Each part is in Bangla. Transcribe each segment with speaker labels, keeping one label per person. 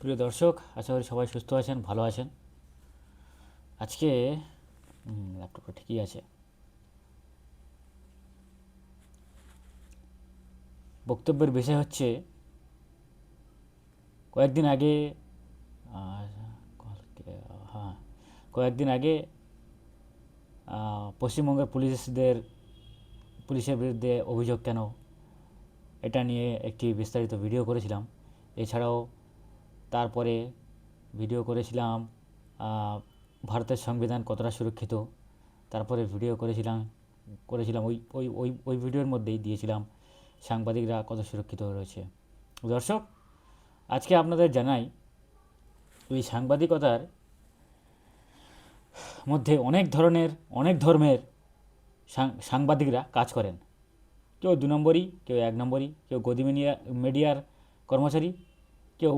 Speaker 1: প্রিয় দর্শক, আশা করি সবাই সুস্থ আছেন, ভালো আছেন। আজকে ল্যাপটপটা ঠিকই আছে। বক্তব্যের বিষয় হচ্ছে কয়েকদিন আগে আহ, হ্যাঁ কয়েকদিন আগে পশ্চিমবঙ্গের পুলিশের বিরুদ্ধে অভিযোগ কেন, এটা নিয়ে একটি বিস্তারিত ভিডিও করেছিলাম। এছাড়াও তারপরে ভিডিও করেছিলাম ভারতের সংবিধান কতটা সুরক্ষিত। তারপরে ভিডিও করেছিলাম ওই ওই ওই ওই ভিডিওর মধ্যেই দিয়েছিলাম সাংবাদিকরা কত সুরক্ষিত রয়েছে। দর্শক, আজকে আপনাদের জানাই এই সাংবাদিকতার মধ্যে অনেক ধর্মের সাংবাদিকরা কাজ করেন। কেউ 2 নম্বরই, কেউ 1 নম্বরই, কেউ গদি মিডিয়ার কর্মচারী, কেউ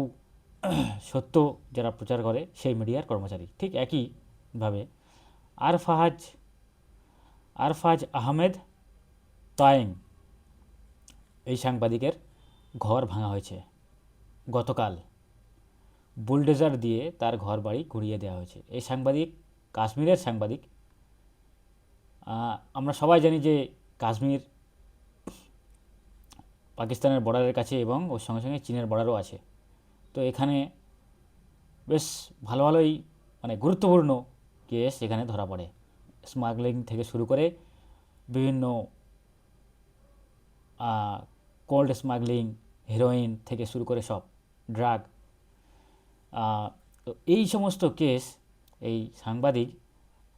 Speaker 1: সত্য যারা প্রচার করে সেই মিডিয়ার কর্মচারী। ঠিক একইভাবে আরফাজ আরফাজ আহমেদ তায়েং, এই সাংবাদিকের ঘর ভাঙা হয়েছে গতকাল। বুলডোজার দিয়ে তার ঘর বাড়ি গুঁড়িয়ে দেওয়া হয়েছে। এই সাংবাদিক কাশ্মীরের সাংবাদিক। আমরা সবাই জানি যে কাশ্মীর পাকিস্তানের বর্ডারের কাছে এবং ওর সঙ্গে সঙ্গে চীনের বর্ডারও আছে। তো এখানে বেশ ভালোই মানে গুরুত্বপূর্ণ কেস এখানে ধরা পড়ে। স্মাগলিং থেকে শুরু করে বিভিন্ন কোল্ড স্মাগলিং, হেরোইন থেকে শুরু করে সব ড্রাগ। তো এই সমস্ত কেস এই সাংবাদিক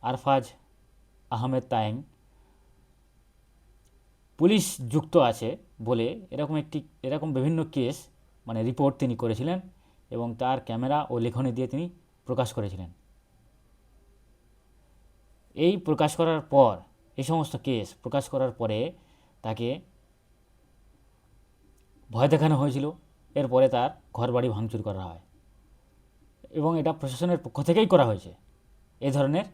Speaker 1: আরফাজ আহমেদ তায়েং পুলিশ যুক্ত আছে বলে এরকম বিভিন্ন কেস মানে রিপোর্ট তিনি করেছিলেন এবং তার ক্যামেরা ও লেখনী দিয়ে তিনি প্রকাশ করেছিলেন। এই সমস্ত কেস প্রকাশ করার পরে তাকে ভয় দেখানো হয়েছিল। এরপরে তার ঘরবাড়ি ভাঙচুর করা হয় এবং এটা প্রশাসনের পক্ষ থেকেই করা হয়েছে। এ ধরনের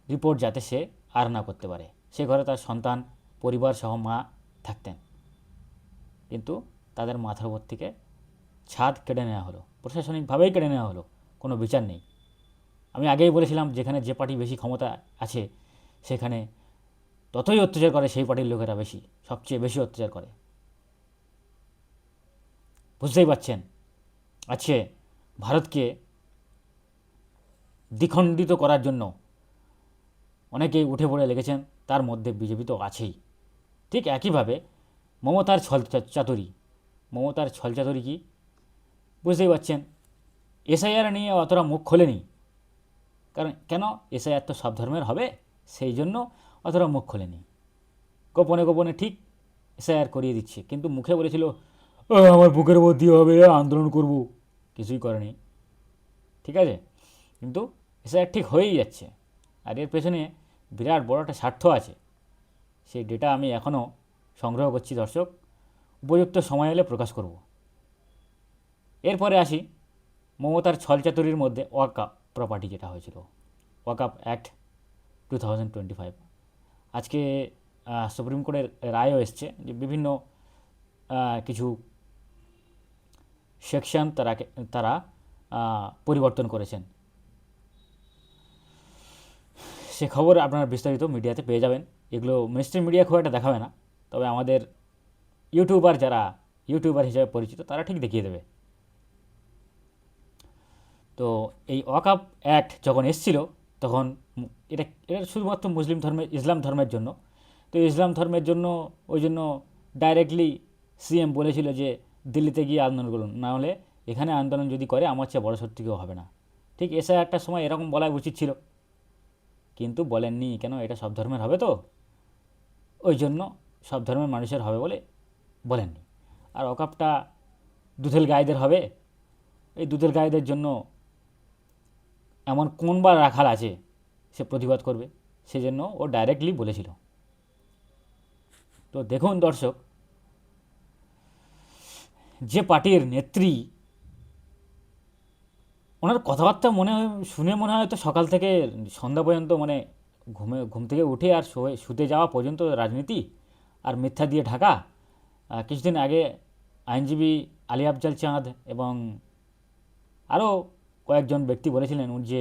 Speaker 1: রিপোর্ট যাতে সে আর না করতে পারে। সে ঘরে তার সন্তান, পরিবার সহ মা থাকতেন, কিন্তু তাদের মাথার উপর থেকে ছাদ কেড়ে নেওয়া হলো, প্রশাসনিকভাবেই কেড়ে নেওয়া হলো, কোনো বিচার নেই। আমি আগেই বলেছিলাম, যেখানে যে পার্টি বেশি ক্ষমতা আছে সেখানে ততই অত্যাচার করে সেই পার্টির লোকেরা সবচেয়ে বেশি অত্যাচার করে। বুঝতেই পারছেন, আজকে ভারতকে দ্বিখণ্ডিত করার জন্য অনেকেই উঠে পড়ে লেগেছেন, তার মধ্যে বিজেপি তো আছেই। ঠিক একইভাবে মমতার ছলচাতুরি কি বুঝতেই পারছেন। এসআইআর নিয়ে অতটা মুখ খোলেনি, কারণ কেন, এসআইআর তো সব ধর্মের হবে, সেই জন্য অতটা মুখ খোলেনি। গোপনে গোপনে ঠিক এসআইআর করিয়ে দিচ্ছে, কিন্তু মুখে বলেছিল আমার বুকের উপর দিয়ে হবে, আন্দোলন করব, কিছুই করেনি। ঠিক আছে, কিন্তু এসআইআর ঠিক হয়েই যাচ্ছে। আর এর পেছনে বিরাট বড় একটা স্বার্থ আছে। সেই ডেটা আমি এখনও সংগ্রহ করছি দর্শক, উপযুক্ত সময় এলে প্রকাশ করব। এরপরে আসি মমতার ছলচাতুরির মধ্যে ওয়াকআপ প্রপার্টি যেটা হয়েছিল, ওয়াকআপ অ্যাক্ট 2025। আজকে সুপ্রিম কোর্টের রায়ও এসছে যে বিভিন্ন কিছু সেকশন তারা পরিবর্তন করেছেন। সে খবর আপনারা বিস্তারিত মিডিয়াতে পেয়ে যাবেন। এগুলো মেনস্ট্রিম মিডিয়া খুব একটা দেখাবে না, তবে আমাদের ইউটিউবার হিসেবে পরিচিত তারা ঠিক দেখিয়ে দেবে। তো এই ওয়াকআপ অ্যাক্ট যখন এসছিল তখন এটা এটা শুধুমাত্র ইসলাম ধর্মের জন্য। তো ইসলাম ধর্মের জন্য ওই জন্য ডাইরেক্টলি সিএম বলেছিল যে দিল্লিতে গিয়ে আন্দোলন করুন, না হলে এখানে আন্দোলন যদি করে আমার চেয়ে বড় শত্রু কেউ হবে না। ঠিক এসআইআরটার সময় এরকম বলা উচিত ছিল, কিন্তু বলেননি। কেন, এটা সব ধর্মের হবে তো, ওই জন্য সব ধর্মের মানুষের হবে বলে বলেননি। আর ওয়াকআপটা দুধেল গায়েদের হবে, এই দুধেল গায়েদের জন্য এমন কোন বা রাখাল আছে সে প্রতিবাদ করবে, সেজন্য ও ডাইরেক্টলি বলেছিল। তো দেখুন দর্শক, যে পার্টির নেত্রী, ওনার কথাবার্তা শুনে মনে হয় তো সকাল থেকে সন্ধ্যা পর্যন্ত মানে ঘুম থেকে উঠে আর শুতে যাওয়া পর্যন্ত রাজনীতি আর মিথ্যা দিয়ে কিছুদিন আগে আইনজীবী আলী আফজাল চাঁদ এবং আরও কয়েকজন ব্যক্তি বলেছিলেন যে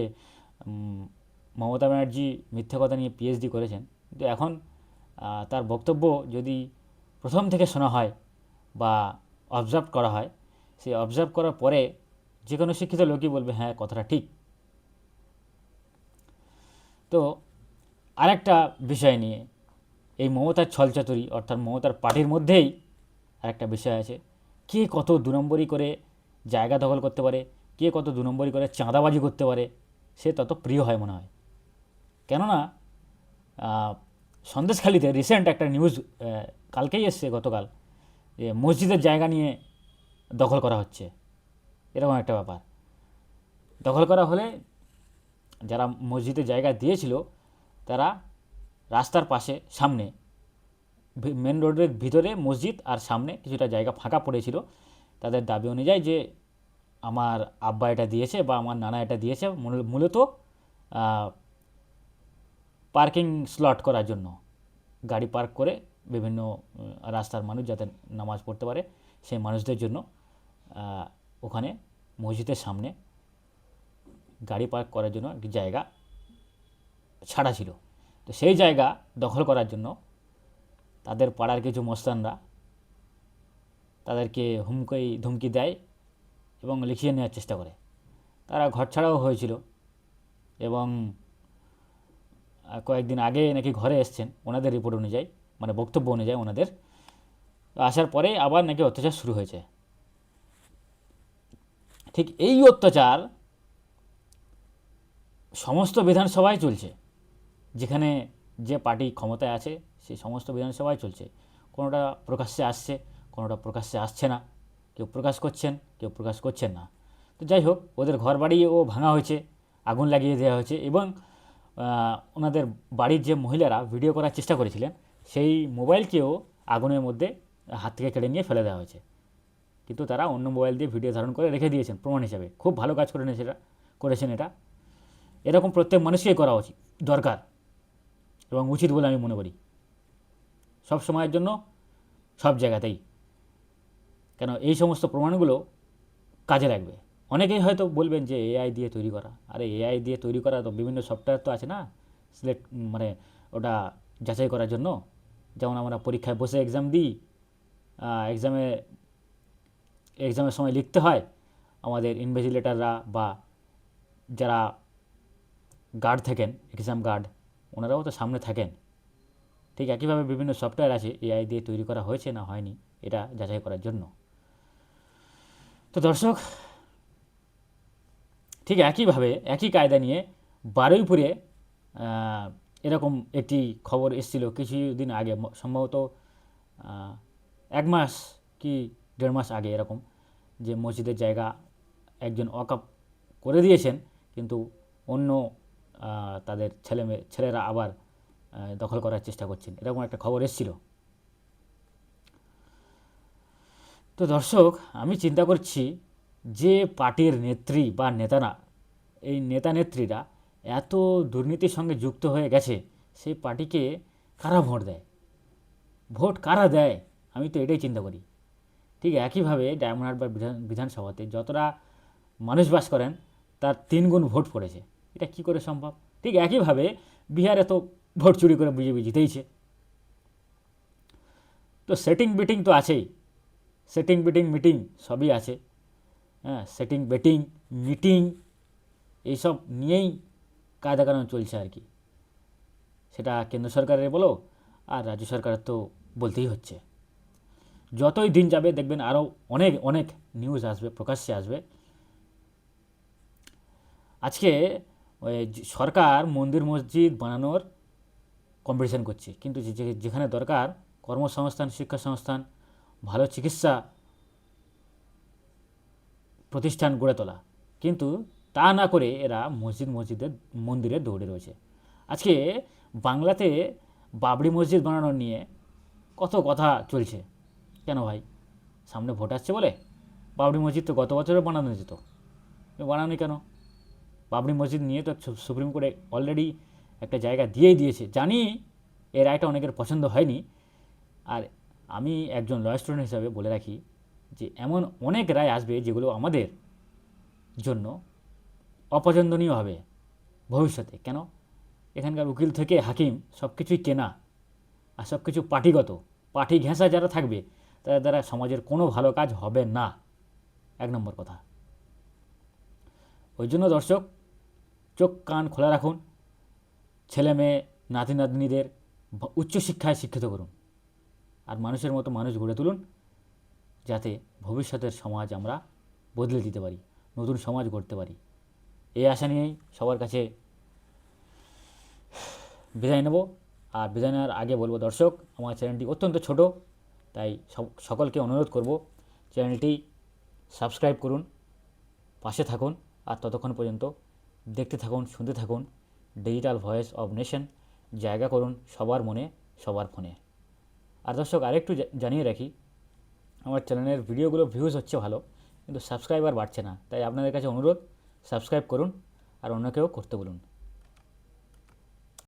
Speaker 1: মমতা ব্যানার্জি মিথ্যে কথা নিয়ে পিএইচডি করেছেন, কিন্তু এখন তার বক্তব্য যদি প্রথম থেকে শোনা হয় বা অবজার্ভ করা হয়, সেই অবজার্ভ করার পরে যে কোনো শিক্ষিত লোকই বলবে হ্যাঁ কথাটা ঠিক। তো আরেকটা বিষয় নিয়ে, এই মমতার ছলচাতুরি অর্থাৎ মমতার পার্টির মধ্যেই আরেকটা বিষয় আছে, কে কত দু নম্বরি করে জায়গা দখল করতে পারে, কে কত দু নম্বরি করে চাঁদাবাজি করতে পারে, সে তত প্রিয় হয় মনে হয়। কেননা সন্দেশখালিতে রিসেন্ট একটা নিউজ কালকেই এসছে, গতকাল, যে মসজিদের জায়গা নিয়ে দখল করা হচ্ছে, এরকম একটা ব্যাপার। দখল করা হলে যারা মসজিদের জায়গা দিয়েছিল তারা রাস্তার পাশে সামনে মেন রোডের ভিতরে মসজিদ আর সামনে কিছুটা জায়গা ফাঁকা পড়েছিল, তাদের দাবি অনুযায়ী যে আমার আব্বা এটা দিয়েছে বা আমার নানা এটা দিয়েছে মূলত পার্কিং স্লট করার জন্য, গাড়ি পার্ক করে বিভিন্ন রাস্তার মানুষ যাতে নামাজ পড়তে পারে সেই মানুষদের জন্য ওখানে মসজিদের সামনে গাড়ি পার্ক করার জন্য একটি জায়গা ছাড়া ছিল। তো সেই জায়গা দখল করার জন্য তাদের পাড়ার কিছু মস্তানরা তাদেরকে ধুমকি দেয় এবং লিখিয়ে নেওয়ার চেষ্টা করে। তারা ঘর ছাড়াও হয়েছিল এবং কয়েকদিন আগে নাকি ঘরে এসছেন ওনাদের রিপোর্ট অনুযায়ী, মানে বক্তব্য অনুযায়ী ওনাদের। আসার পরে আবার নাকি অত্যাচার শুরু হয়েছে। ঠিক এই অত্যাচার সমস্ত বিধানসভায় চলছে, যেখানে যে পার্টি ক্ষমতায় আছে সেই সমস্ত বিধানসভায় চলছে। কোনোটা প্রকাশ্যে আসছে, কোনোটা প্রকাশ্যে আসছে না, কেউ প্রকাশ করছেন, কেউ প্রকাশ করছেন না। তো যাই হোক, ওদের ঘর বাড়িও ভাঙা হয়েছে, আগুন লাগিয়ে দেওয়া হয়েছে এবং ওনাদের বাড়ির যে মহিলারা ভিডিও করার চেষ্টা করেছিলেন সেই মোবাইলকেও আগুনের মধ্যে হাত থেকে কেড়ে নিয়ে ফেলে দেওয়া হয়েছে। কিন্তু তারা অন্য মোবাইল দিয়ে ভিডিও ধারণ করে রেখে দিয়েছেন প্রমাণ হিসাবে। খুব ভালো কাজ করেছেন এটা। এরকম প্রত্যেক মানুষকেই করা উচিত, দরকার এবং উচিত বলে আমি মনে করি, সব সময়ের জন্য, সব জায়গাতেই। কেন এই সমস্ত প্রমাণগুলো কাজে লাগবে। অনেকেই হয়তো বলবেন যে এআই দিয়ে তৈরি করা, আরে এআই দিয়ে তৈরি করা তো বিভিন্ন সফটওয়্যার তো আছে না সিলেক্ট, মানে ওটা যাচাই করার জন্য। যেমন আমরা পরীক্ষায় বসে এক্সাম দিই, এক্সামের সময় লিখতে হয়, আমাদের ইনভিজিলেটররা বা যারা গার্ড থাকেন, এক্সাম গার্ড, ওনারাও তো সামনে থাকেন। ঠিক একইভাবে বিভিন্ন সফটওয়্যার আছে এআই দিয়ে তৈরি করা হয়েছে না হয়নি এটা যাচাই করার জন্য। তো দর্শক, ঠিক একইভাবে একই কায়দা নিয়ে বারুইপুরে এরকম একটি খবর এসেছিল কিছুদিন আগে, সম্ভবত 1 মাস কি 1.5 মাস আগে এরকম, যে মসজিদের জায়গা একজন ওয়াকফ করে দিয়েছেন, কিন্তু অন্য তাদের ছেলেরা আবার দখল করার চেষ্টা করছেন, এরকম একটা খবর এসেছিল। তো দর্শক, আমি চিন্তা করছি যে পার্টির নেত্রী বা নেতারা, এই নেতা নেত্রীরা এত দুর্নীতির সঙ্গে যুক্ত হয়ে গেছে, সেই পার্টিকে কারা ভোট দেয়, ভোট কারা দেয়, আমি তো এটাই চিন্তা করি। ঠিক একইভাবে ডায়মন্ড হারবার বিধানসভাতে যতটা মানুষ বাস করেন তার 3 গুণ ভোট পড়েছে, এটা কি করে সম্ভব? ঠিক একইভাবে বিহারে তো ভোট চুরি করে বিজেপি জিতেইছে। তো সেটিং বেটিং তো আছেই, সেটিং বেটিং মিটিং সবই আছে। হ্যাঁ, সেটিং বেটিং মিটিং এইসব নিয়েই কায়দা কানুন চলছে আর কি। সেটা কেন্দ্র সরকারের বলো আর রাজ্য সরকারের তো বলতেই হচ্ছে। যতই দিন যাবে দেখবেন আরও অনেক অনেক নিউজ আসবে, প্রকাশ্যে আসবে। আজকে সরকার মন্দির মসজিদ বানানোর কম্পিটিশন করছে, কিন্তু যেখানে দরকার কর্মসংস্থান, শিক্ষা সংস্থান, ভালো চিকিৎসা প্রতিষ্ঠান গড়ে তোলা, কিন্তু তা না করে এরা মন্দিরে দৌড়ে রয়েছে। আজকে বাংলাতে বাবরি মসজিদ বানানোর নিয়ে কত কথা চলছে। কেন ভাই? সামনে ভোট আসছে বলে? বাবরি মসজিদ তো গত বছরে বানানো যেত, বানানো কেন? বাবরি মসজিদ নিয়ে তো সুপ্রিম কোর্টে অলরেডি একটা জায়গা দিয়েই দিয়েছে। জানি এই রায়টা অনেকের পছন্দ হয়নি, আর আমি একজন ল স্টুডেন্ট হিসাবে বলে রাখি যে এমন অনেক রায় আসবে যেগুলো আমাদের জন্য অপছন্দনীয় হবে ভবিষ্যতে। কেন? এখানকার উকিল থেকে হাকিম সব কিছুই কেনা, আর সব কিছু পার্টিগত, পার্টি ঘেঁষা যারা থাকবে তাদের দ্বারা সমাজের কোনো ভালো কাজ হবে না, 1 নম্বর কথা। ওই জন্য দর্শক, চোখ কান খোলা রাখুন, ছেলে মেয়ে নাতি নাতনিদের উচ্চশিক্ষায় শিক্ষিত করুন, আর মানুষের মতো মানুষ গড়ে তুলুন, যাতে ভবিষ্যতের সমাজ আমরা বদলে দিতে পারি, নতুন সমাজ গড়তে পারি। এই আশা নিয়েই সবার কাছে বিদায় নেব। আর বিদায় নেওয়ার আগে বলবো দর্শক, আমার চ্যানেলটি অত্যন্ত ছোট, তাই সকলকে অনুরোধ করব চ্যানেলটি সাবস্ক্রাইব করুন, পাশে থাকুন, আর ততক্ষণ পর্যন্ত দেখতে থাকুন, শুনতে থাকুন ডিজিটাল ভয়েস অব নেশন। জায়গা করুন সবার মনে, সবার ফোনে। আর দর্শক, আরেকটু জানিয়ে রাখি, আমার চ্যানেলের ভিডিওগুলো ভিউজ হচ্ছে ভালো, কিন্তু সাবস্ক্রাইবার বাড়ছে না। তাই আপনাদের কাছে অনুরোধ, সাবস্ক্রাইব করুন আর অন্যকেও করতে বলুন।